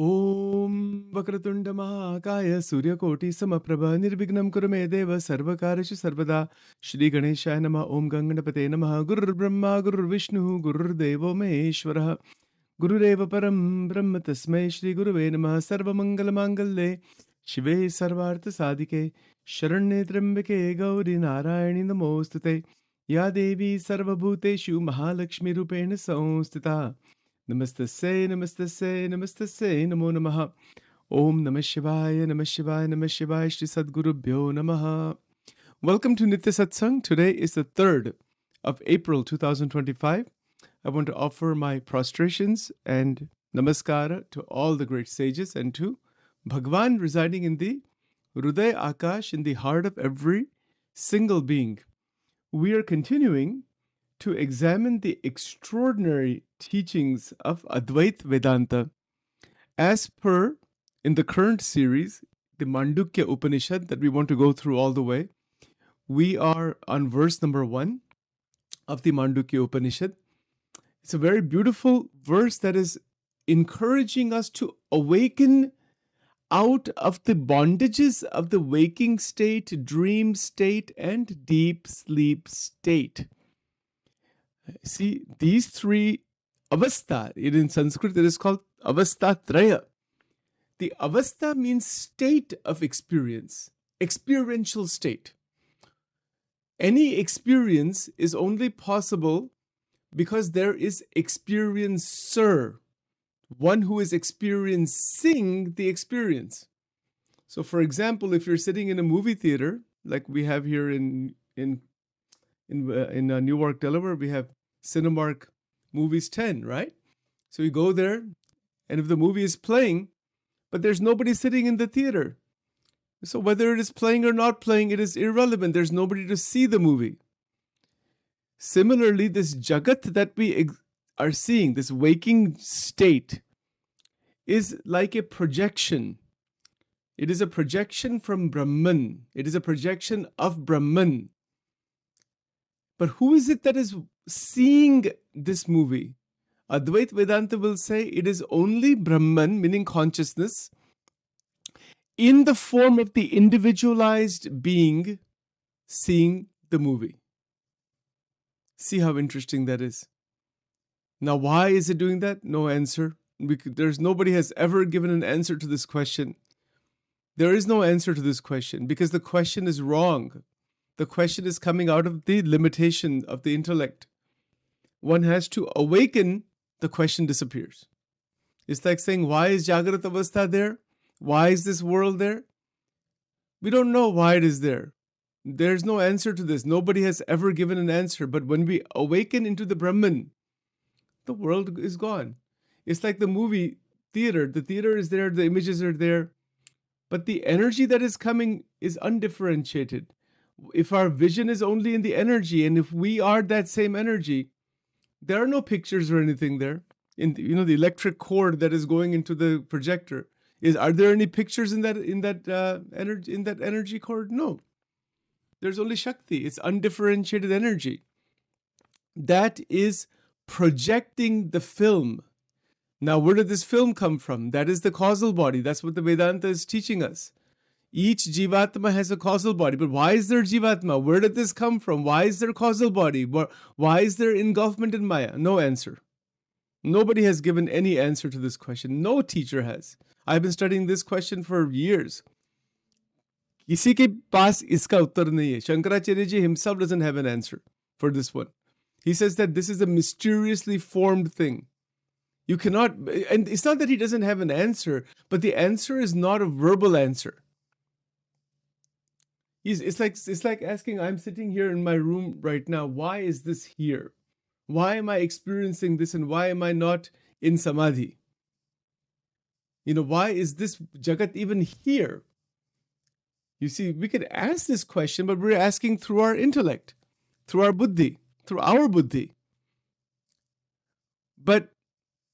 ॐ वक्रतुण्डमहाकाय सूर्यकोटिसमप्रभ निर्विघ्नं कुरु मे देव सर्वकार्येषु सर्वदा श्रीगणेशाय नमः ॐ गणपतये नमः गुरुर्ब्रह्मा गुरुर्विष्णुः गुरुर्देवो महेश्वरः गुरुरेव परं ब्रह्म तस्मै श्रीगुरुवे नमः सर्वमङ्गलमाङ्गल्ये शिवे सर्वार्थसाधिके शरण्ये त्र्यम्बके गौरी नारायणि नमोऽस्तुते या देवी सर्वभूतेषु महालक्ष्मीरूपेण संस्थिता Namaste, namaste, namaste, namo namaha. Om Namah Shivaya, Namah Shivaya, Namah Shivaya, Shri Sadgurubhyo Namaha. Welcome to Nitya Satsang. Today is the 3rd of April 2025. I want to offer my prostrations and namaskara to all the great sages and to Bhagwan residing in the Hruday Akash, in the heart of every single being. We are continuing to examine the extraordinary teachings of Advait Vedanta as per in the current series, the Mandukya Upanishad that we want to go through all the way. We are on verse number 1 of the Mandukya Upanishad. It's a very beautiful verse that is encouraging us to awaken out of the bondages of the waking state, dream state, and deep sleep state. See, these three avastha, in Sanskrit it is called avastha traya. The avastha means state of experience, experiential state. Any experience is only possible because there is experiencer, one who is experiencing the experience. So, for example, if you're sitting in a movie theater, like we have here in Newark, Delaware, we have Cinemark Movies 10, right? So you go there, and if the movie is playing, but there's nobody sitting in the theater. So whether it is playing or not playing, it is irrelevant. There's nobody to see the movie. Similarly, this jagat that we are seeing, this waking state, is like a projection. It is a projection from Brahman. It is a projection of Brahman. But who is it that is seeing this movie? Advait Vedanta will say it is only Brahman, meaning consciousness, in the form of the individualized being seeing the movie. See how interesting that is. Now, why is it doing that? No answer. Nobody has ever given an answer to this question. There is no answer to this question because the question is wrong. The question is coming out of the limitation of the intellect. One has to awaken, the question disappears. It's like saying, why is Jagrat Avastha there? Why is this world there? We don't know why it is there. There's no answer to this. Nobody has ever given an answer. But when we awaken into the Brahman, the world is gone. It's like the movie theater. The theater is there, the images are there. But the energy that is coming is undifferentiated. If our vision is only in the energy, and if we are that same energy, there are no pictures or anything there. In the electric cord that is going into the projector, are there any pictures in that energy cord? No. There's only Shakti. It's undifferentiated energy. That is projecting the film. Now, where did this film come from? That is the causal body. That's what the Vedanta is teaching us. Each Jivatma has a causal body. But why is there Jivatma? Where did this come from? Why is there causal body? Why is there engulfment in Maya? No answer. Nobody has given any answer to this question. No teacher has. I've been studying this question for years. किसी के पास इसका उत्तर नहीं है. Shankaracharya ji himself doesn't have an answer for this one. He says that this is a mysteriously formed thing. You cannot, and it's not that he doesn't have an answer, but the answer is not a verbal answer. It's like asking, I'm sitting here in my room right now. Why is this here? Why am I experiencing this, and why am I not in samadhi? Why is this jagat even here? You see, we could ask this question, but we're asking through our intellect, through our buddhi, through our buddhi. But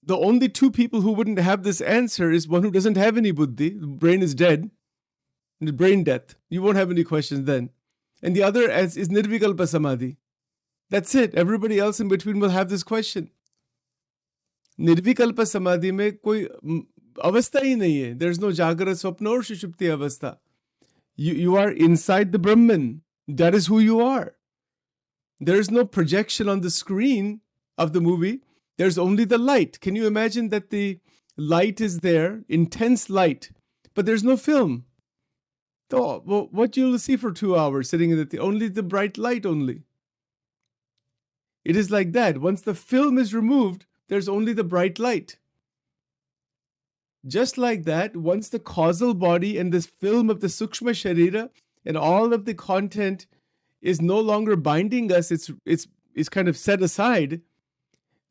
the only two people who wouldn't have this answer is one who doesn't have any buddhi, the brain is dead, brain death. You won't have any questions then. And the other is nirvikalpa samadhi. That's it. Everybody else in between will have this question. Nirvikalpa samadhi में कोई अवस्था ही नहीं है. There's no Jagara, Swapna or Sushupti Avastha. You are inside the Brahman. That is who you are. There is no projection on the screen of the movie. There's only the light. Can you imagine that the light is there, intense light, but there's no film? So, what you'll see for 2 hours sitting in the theater? Only the bright light only. It is like that. Once the film is removed, there's only the bright light. Just like that, once the causal body and this film of the Sukshma Sharira and all of the content is no longer binding us, it's kind of set aside,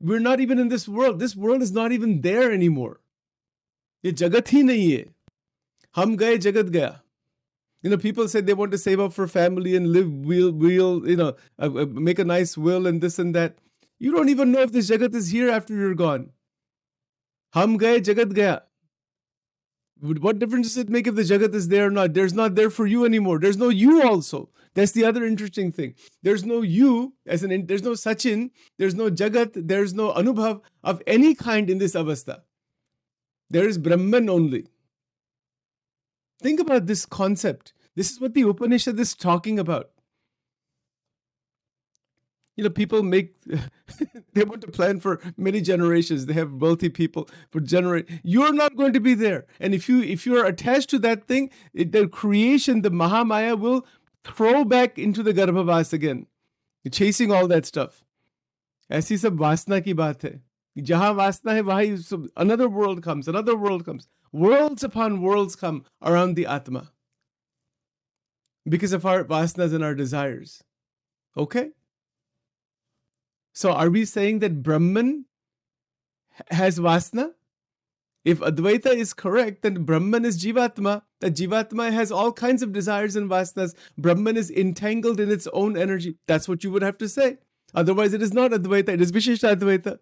we're not even in this world. This world is not even there anymore. Ye jagat hi nahi hai. Hum gaye, jagat gaya. People say they want to save up for family and live, make a nice will and this and that. You don't even know if this jagat is here after you're gone. Hum gaye, jagat gaya. What difference does it make if the jagat is there or not? There's not there for you anymore. There's no you also. That's the other interesting thing. There's no you, there's no Sachin, there's no jagat, there's no anubhav of any kind in this avastha. There is Brahman only. Think about this concept. This is what the Upanishad is talking about. People they want to plan for many generations. They have wealthy people for You're not going to be there. And if you're attached to that thing, the creation, the Mahamaya will throw back into the Garbhavas again. You're chasing all that stuff. ऐसी सब वासना की बात है. जहाँ वासना है वहाँ another world comes. Worlds upon worlds come around the Atma. Because of our vasanas and our desires. Okay? So are we saying that Brahman has vasana? If Advaita is correct, then Brahman is Jivatma. That Jivatma has all kinds of desires and vasanas. Brahman is entangled in its own energy. That's what you would have to say. Otherwise, it is not Advaita. It is Vishishta Advaita.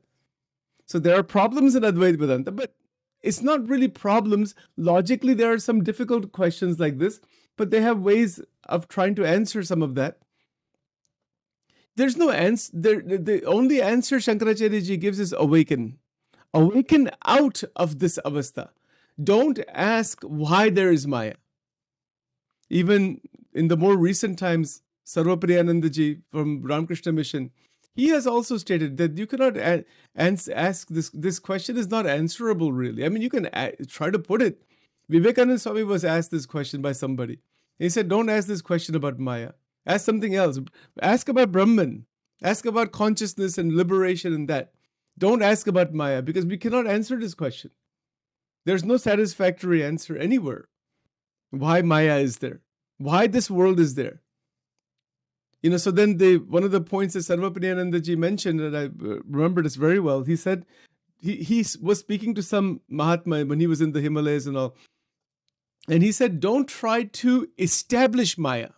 So there are problems in Advaita Vedanta, but it's not really problems. Logically, there are some difficult questions like this, but they have ways of trying to answer some of that. There's no answer. The only answer Shankaracharya ji gives is awaken. Awaken out of this avastha. Don't ask why there is Maya. Even in the more recent times, Sarvapriyananda ji from Ramakrishna Mission, he has also stated that you cannot ask this question is not answerable really. I mean, you can try to put it. Vivekananda Swami was asked this question by somebody. He said, don't ask this question about Maya. Ask something else. Ask about Brahman. Ask about consciousness and liberation and that. Don't ask about Maya because we cannot answer this question. There's no satisfactory answer anywhere. Why Maya is there? Why this world is there? So then one of the points that Sarvapriyananda ji mentioned, and I remember this very well, he said, he was speaking to some Mahatma when he was in the Himalayas and all. And he said, don't try to establish Maya.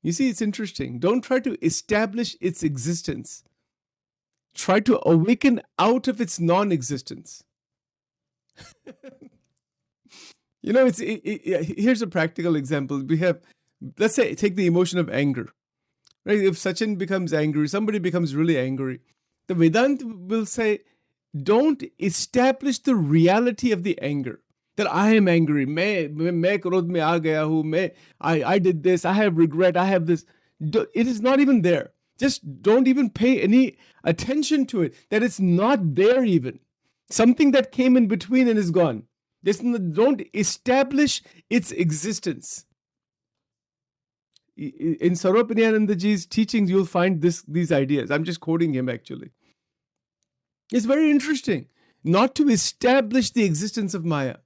You see, it's interesting. Don't try to establish its existence. Try to awaken out of its non-existence. Here's a practical example. We have, let's say, take the emotion of anger. Right? If Sachin becomes angry, somebody becomes really angry, the Vedanta will say, don't establish the reality of the anger. That I am angry, मैं क्रोध में आ गया हूँ, I did this, I have regret, I have this. It is not even there. Just don't even pay any attention to it, that it's not there even. Something that came in between and is gone. Don't establish its existence. In Sarvapriyananda ji's teachings, you'll find these ideas. I'm just quoting him actually. It's very interesting. Not to establish the existence of Maya.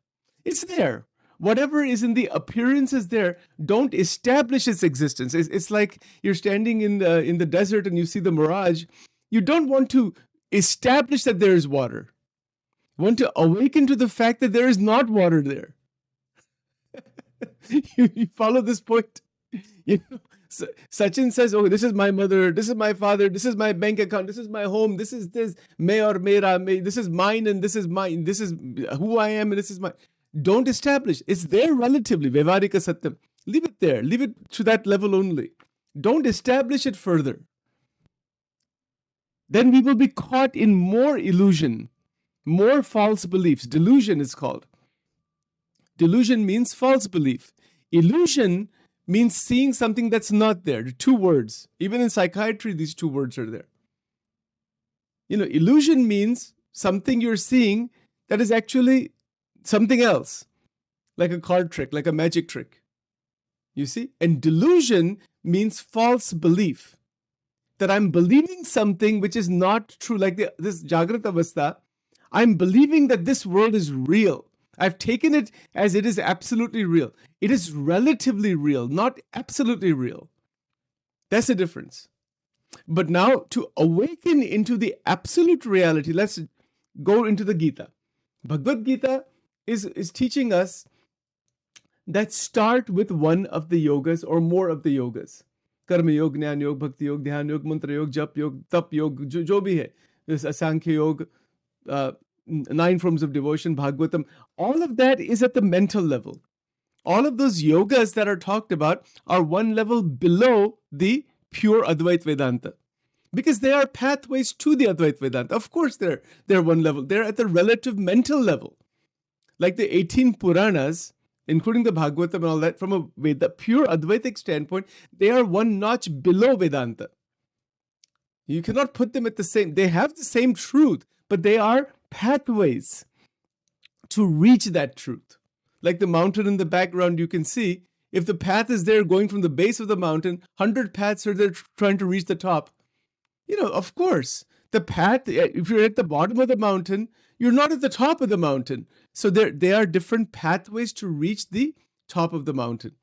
It's there. Whatever is in the appearance is there. Don't establish its existence. It's like you're standing in the desert and you see the mirage. You don't want to establish that there is water. You want to awaken to the fact that there is not water there. You follow this point? Sachin says, oh, this is my mother, this is my father, this is my bank account, this is my home, this is this, me or mera, this is mine and this is mine, this is who I am and this is mine. Don't establish. It's there relatively. Vyavarika Satyam. Leave it there. Leave it to that level only. Don't establish it further. Then we will be caught in more illusion, More false beliefs. Delusion is called. Delusion means false belief. Illusion means seeing something that's not there. The two words. Even in psychiatry, these two words are there. Illusion means something you're seeing that is actually something else, like a card trick, like a magic trick. You see? And delusion means false belief, that I'm believing something which is not true. Like this Jagrat Avastha, I'm believing that this world is real. I've taken it as it is absolutely real. It is relatively real, not absolutely real. That's the difference. But now to awaken into the absolute reality, let's go into the Gita. Bhagavad Gita is teaching us that start with one of the yogas or more of the yogas. Karma Yoga, Jnana Yoga, Bhakti Yoga, Dhyan Yoga, Mantra Yoga, Jap Yoga, Tap Yoga, jo bhi hai. There's Asankhya Yoga, 9 forms of devotion, Bhagavatam. All of that is at the mental level. All of those yogas that are talked about are one level below the pure Advait Vedanta. Because they are pathways to the Advait Vedanta. Of course, they're one level. They're at the relative mental level. Like the 18 Puranas, including the Bhagavatam and all that, from a pure Advaitic standpoint, they are one notch below Vedanta. You cannot put them at the same, they have the same truth, but they are pathways to reach that truth. Like the mountain in the background, you can see, if the path is there going from the base of the mountain, 100 paths are there trying to reach the top. Of course, the path, if you're at the bottom of the mountain, you're not at the top of the mountain. So there are different pathways to reach the top of the mountain.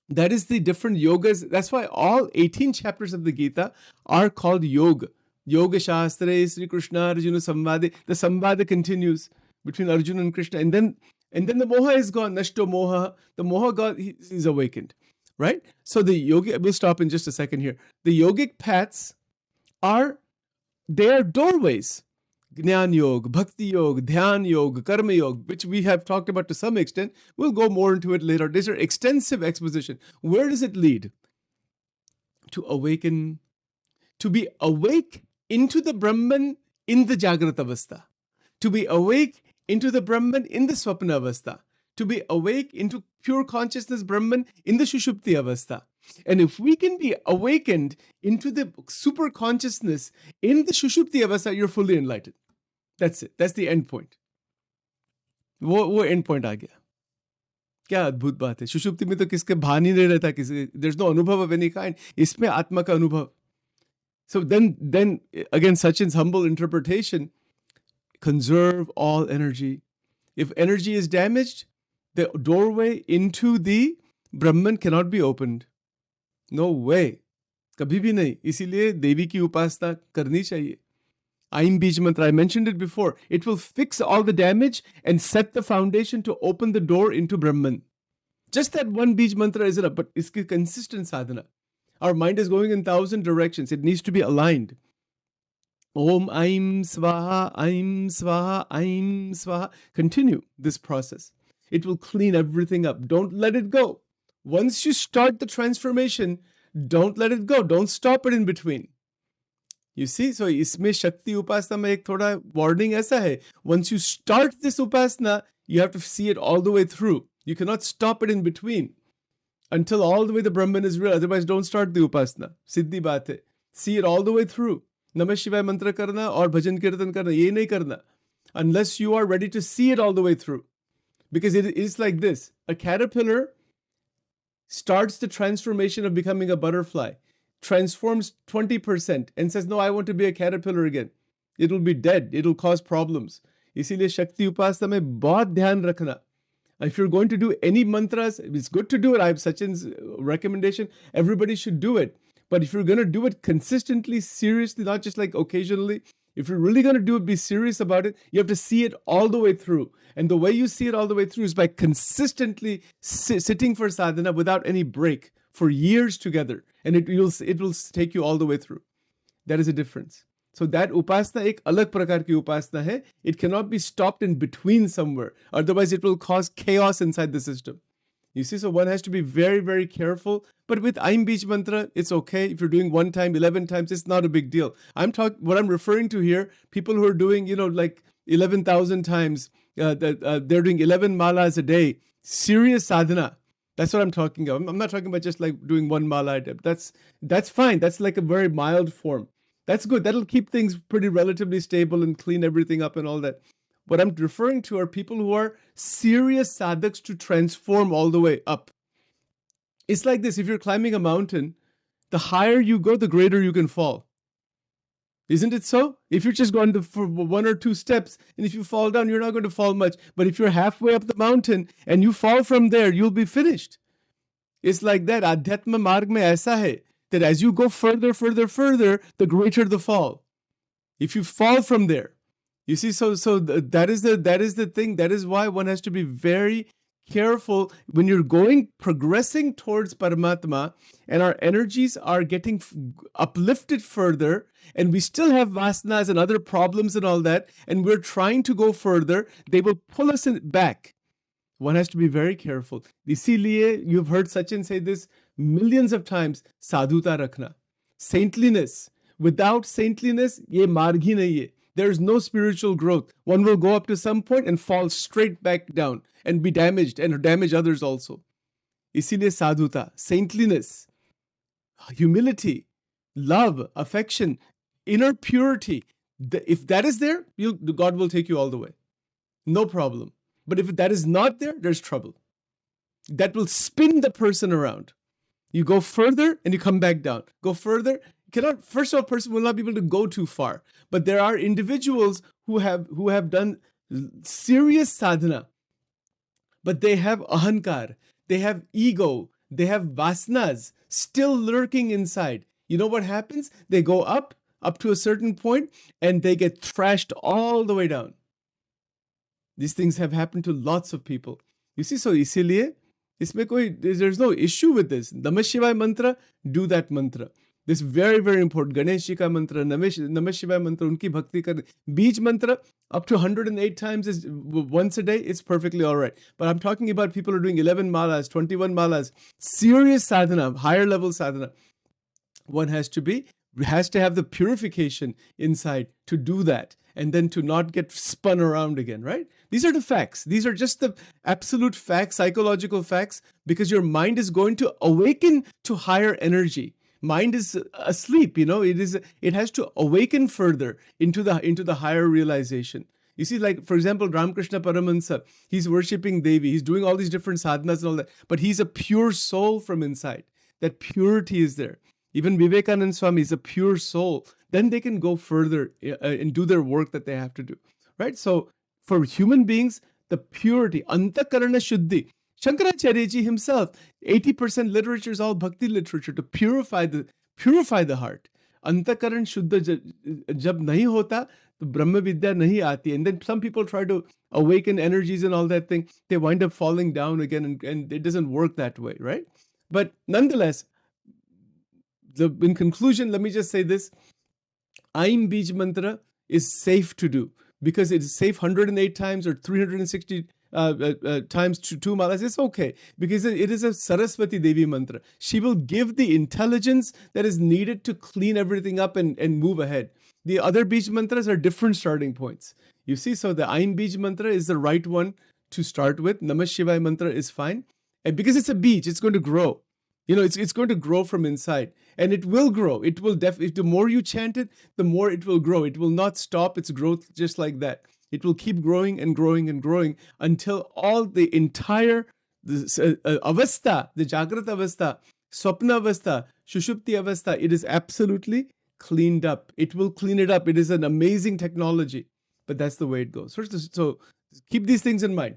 That is the different yogas. That's why all 18 chapters of the Gita are called yoga. Yoga Shastra, Sri Krishna, Arjuna Samvade. The Samvada continues between Arjuna and Krishna. And then the moha is gone. Nashto moha. The moha God, he's awakened. Right? So the yogi, we'll stop in just a second here. The yogic paths they are doorways. Jnana Yoga, Bhakti Yoga, Dhyan Yoga, Karma Yoga, which we have talked about to some extent. We'll go more into it later. These are extensive exposition. Where does it lead? To awaken, to be awake into the Brahman in the Jagrata Avastha. To be awake into the Brahman in the Swapna Avastha. To be awake into pure consciousness Brahman in the Shushupti Avastha. And if we can be awakened into the super consciousness in the Shushupti Avastha, you're fully enlightened. That's it. That's the end point. वो end point आ गया. क्या अद्भुत बात है. सुषुप्ति में तो किसके भान ही नहीं रहता किसी. There's no अनुभव of any kind. इसमें आत्मा का अनुभव. So then again, Sachin's humble interpretation, conserve all energy. If energy is damaged, the doorway into the Brahman cannot be opened. No way. कभी भी नहीं. इसीलिए देवी की उपासना करनी चाहिए. Aim Bij Mantra, I mentioned it before. It will fix all the damage and set the foundation to open the door into Brahman. Just that one Bij Mantra is enough, but it's a consistent sadhana. Our mind is going in 1,000 directions. It needs to be aligned. Om Aim Swaha, Aim Swaha, Aim Swaha. Continue this process. It will clean everything up. Don't let it go. Once you start the transformation, don't let it go. Don't stop it in between. You see, so इसमें शक्ति उपासना में एक थोड़ा warning ऐसा है. Once you start this upasana, you have to see it all the way through. You cannot stop it in between until all the way the Brahman is real. Otherwise, don't start the upasana. सिद्धि बात है. See it all the way through. नमः शिवाय मंत्र करना और भजन कीर्तन करना ये नहीं करना unless you are ready to see it all the way through. Because it is like this. A caterpillar starts the transformation of becoming a butterfly, transforms 20% and says, no, I want to be a caterpillar again. It'll be dead. It'll cause problems. इसीलिए शक्ति उपासना में बहुत ध्यान रखना. If you're going to do any mantras, it's good to do it. I have Sachin's recommendation. Everybody should do it. But if you're going to do it consistently, seriously, not just like occasionally, if you're really going to do it, be serious about it, you have to see it all the way through. And the way you see it all the way through is by consistently sitting for sadhana without any break for years together. And it will take you all the way through. That is a difference. So that upasana एक अलग प्रकार की upasana है. It cannot be stopped in between somewhere. Otherwise, it will cause chaos inside the system. You see, so one has to be very, very careful. But with Aim Bij Mantra, it's okay. If you're doing 1 time, 11 times, it's not a big deal. What I'm referring to here, people who are doing, like 11,000 times. They're doing 11 malas a day. Serious sadhana. That's what I'm talking about. I'm not talking about just like doing one mala a day. That's fine. That's like a very mild form. That's good. That'll keep things pretty relatively stable and clean everything up and all that. What I'm referring to are people who are serious sadhaks to transform all the way up. It's like this. If you're climbing a mountain, the higher you go, the greater you can fall. Isn't it so? If you're just going for 1 or 2 steps, and if you fall down, you're not going to fall much. But if you're halfway up the mountain and you fall from there, you'll be finished. It's like that. Adhyatma marg mein aisa hai that as you go further, the greater the fall. If you fall from there, you see. So that is the thing. That is why one has to be very careful when you're progressing towards Paramatma, and our energies are getting uplifted further, and we still have vasanas and other problems and all that, and we're trying to go further, they will pull us back. One has to be very careful. Isiliye, you've heard Sachin say this millions of times, sadhuta rakhna. Saintliness. Without saintliness, ye marg hi nahi hai. There's no spiritual growth. One will go up to some point and fall straight back down and be damaged and damage others also. Isiliye sadhuta, saintliness, humility, love, affection, inner purity. If that is there, God will take you all the way. No problem. But if that is not there, there's trouble. That will spin the person around. You go further and you come back down. Go further. First of all, a person will not be able to go too far. But there are individuals who have done serious sadhana, but they have ahankar, they have ego, they have vasanas still lurking inside. You know what happens? They go up to a certain point, and they get thrashed all the way down. These things have happened to lots of people. You see, so isiliye, there's no issue with this. Namah Shivaya mantra, do that mantra. This is very, very important. Ganesh Ji ka mantra, Namah Shivaya mantra, unki bhakti kar. Beej mantra, up to 108 times once a day, it's perfectly all right. But I'm talking about people who are doing 11 malas, 21 malas, serious sadhana, higher level sadhana. One has to have the purification inside to do that, and then to not get spun around again, right? These are the facts. These are just the absolute facts, psychological facts, because your mind is going to awaken to higher energy. Mind is asleep, it has to awaken further into the higher realization. You see, like, for example, Ramakrishna Paramahansa, he's worshipping Devi, he's doing all these different sadhanas and all that, but he's a pure soul from inside. That purity is there. Even Vivekananda Swami is a pure soul. Then they can go further and do their work that they have to do, right? So for human beings, the purity, antakarana shuddhi. Shankaracharya ji himself, 80% literature is all bhakti literature to purify the heart. Antakaran shuddha jab nahi hota, to Brahma Vidya nahi aati. And then some people try to awaken energies and all that thing. They wind up falling down again, and it doesn't work that way, right? But nonetheless, in conclusion, let me just say this. Aim Bij Mantra is safe to do because it is safe 108 times or 360 times to 2 malas. It's okay because it is a Saraswati Devi mantra. She will give the intelligence that is needed to clean everything up and move ahead. The other Bij mantras are different starting points. You see, so the Aim Bij Mantra is the right one to start with. Namah Shivaya mantra is fine. And because it's a Bij, it's going to grow. It's going to grow from inside, and it will grow. It will the more you chant it, the more it will grow. It will not stop its growth just like that. It will keep growing and growing and growing until all the entire avastha, the Jagrata avastha, Swapna avastha, Shushupti avastha, it is absolutely cleaned up. It will clean it up. It is an amazing technology, but that's the way it goes. So keep these things in mind.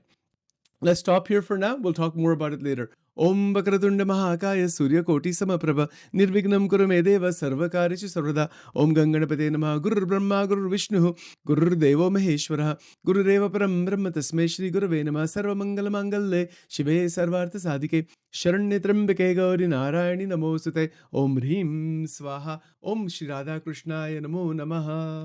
Let's stop here for now. We'll talk more about it later. Om Vakratunda Mahakaya Surya Koti Samaprabha Nirvignam Kurumedeva Sarvakarishu Sarvada Om Ganganapate Namaha Guru Brahma Guru Vishnu Guru Devo Maheshwara Guru Deva Param Brahma Tasme Shri Gurave Namah Sarva Mangala Mangalle Shive Sarvartha Sadhike Sharanya Trambake Gauri Narayani Namosute Om Hrim Swaha Om Shri Radha Krishnaya Namo Namaha.